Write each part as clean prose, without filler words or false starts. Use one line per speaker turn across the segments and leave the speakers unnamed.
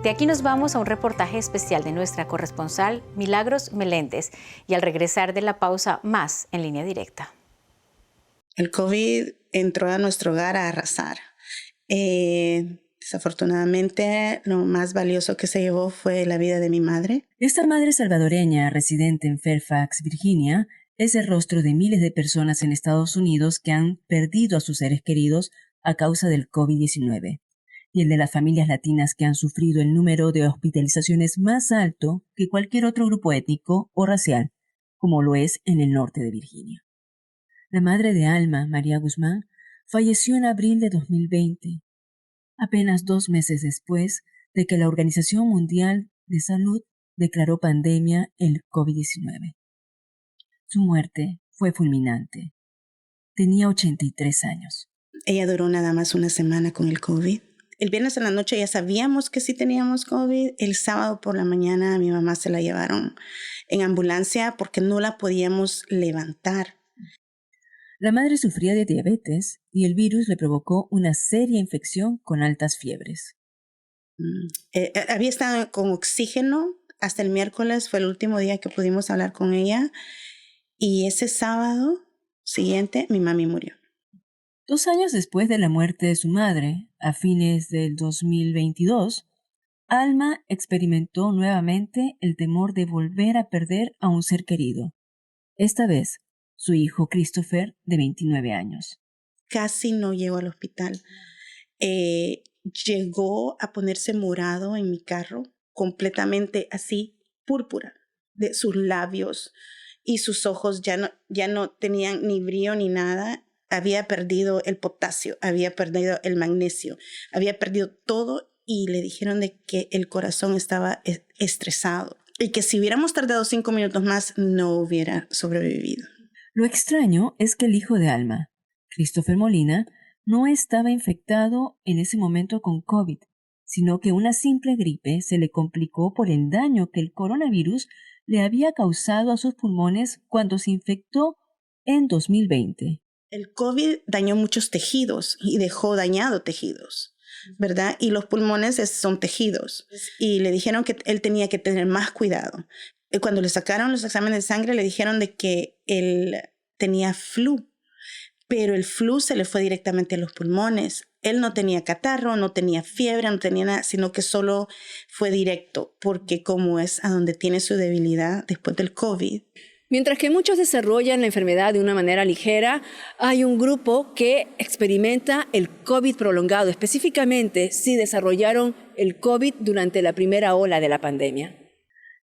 De aquí nos vamos a un reportaje especial de nuestra corresponsal Milagros Meléndez y al regresar de la pausa, más en Línea Directa.
El COVID entró a nuestro hogar a arrasar. Desafortunadamente, lo más valioso que se llevó fue la vida de mi madre.
Esta madre salvadoreña, residente en Fairfax, Virginia, es el rostro de miles de personas en Estados Unidos que han perdido a sus seres queridos a causa del COVID-19, y el de las familias latinas que han sufrido el número de hospitalizaciones más alto que cualquier otro grupo étnico o racial, como lo es en el norte de Virginia. La madre de Alma, María Guzmán, falleció en abril de 2020, apenas 2 meses después de que la Organización Mundial de Salud declaró pandemia el COVID-19. Su muerte fue fulminante. Tenía 83 años.
Ella duró nada más una semana con el COVID. El viernes en la noche ya sabíamos que sí teníamos COVID. El sábado por la mañana a mi mamá se la llevaron en ambulancia porque no la podíamos levantar.
La madre sufría de diabetes y el virus le provocó una seria infección con altas fiebres.
Había estado con oxígeno hasta el miércoles, fue el último día que pudimos hablar con ella. Y ese sábado siguiente mi mami murió.
2 años después de la muerte de su madre, a fines del 2022, Alma experimentó nuevamente el temor de volver a perder a un ser querido. Esta vez, su hijo Christopher, de 29 años.
Casi no llegó al hospital. Llegó a ponerse morado en mi carro, completamente así, púrpura, de sus labios. Y sus ojos ya no tenían ni brillo ni nada. Había perdido el potasio, había perdido el magnesio, había perdido todo y le dijeron de que el corazón estaba estresado y que si hubiéramos tardado 5 minutos más no hubiera sobrevivido.
Lo extraño es que el hijo de Alma, Christopher Molina, no estaba infectado en ese momento con COVID, sino que una simple gripe se le complicó por el daño que el coronavirus le había causado a sus pulmones cuando se infectó en 2020.
El COVID dañó muchos tejidos y dejó dañados tejidos, ¿verdad? Y los pulmones son tejidos. Y le dijeron que él tenía que tener más cuidado. Cuando le sacaron los exámenes de sangre, le dijeron de que él tenía flu, pero el flu se le fue directamente a los pulmones. Él no tenía catarro, no tenía fiebre, no tenía nada, sino que solo fue directo, porque como es a donde tiene su debilidad después del COVID.
Mientras que muchos desarrollan la enfermedad de una manera ligera, hay un grupo que experimenta el COVID prolongado, específicamente si desarrollaron el COVID durante la primera ola de la pandemia.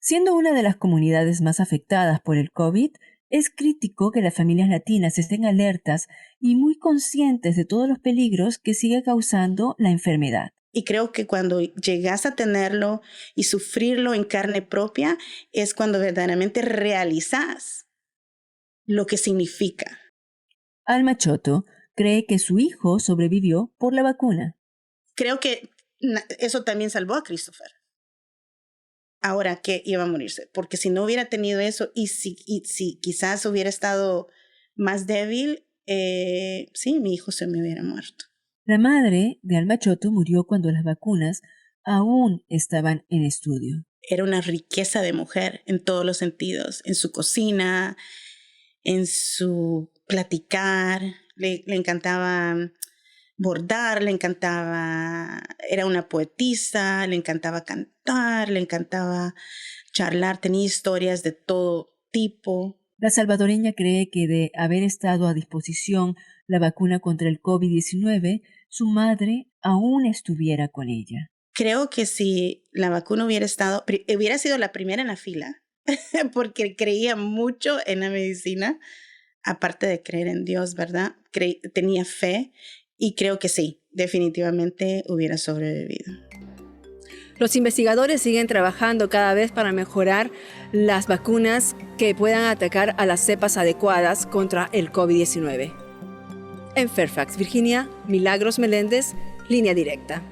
Siendo una de las comunidades más afectadas por el COVID, es crítico que las familias latinas estén alertas y muy conscientes de todos los peligros que sigue causando la enfermedad.
Y creo que cuando llegas a tenerlo y sufrirlo en carne propia es cuando verdaderamente realizas lo que significa.
Alma Choto cree que su hijo sobrevivió por la vacuna.
Creo que eso también salvó a Christopher. Ahora que iba a morirse, porque si no hubiera tenido eso y si quizás hubiera estado más débil, sí, mi hijo se me hubiera muerto.
La madre de Alma Choto murió cuando las vacunas aún estaban en estudio.
Era una riqueza de mujer en todos los sentidos, en su cocina, en su platicar, le encantaba bordar, le encantaba, era una poetisa, le encantaba cantar, le encantaba charlar, tenía historias de todo tipo.
La salvadoreña cree que de haber estado a disposición la vacuna contra el COVID-19, su madre aún estuviera con ella.
Creo que si la vacuna hubiera sido la primera en la fila, porque creía mucho en la medicina, aparte de creer en Dios, ¿verdad? Tenía fe y creo que sí, definitivamente hubiera sobrevivido.
Los investigadores siguen trabajando cada vez para mejorar las vacunas que puedan atacar a las cepas adecuadas contra el COVID-19. En Fairfax, Virginia, Milagros Meléndez, Línea Directa.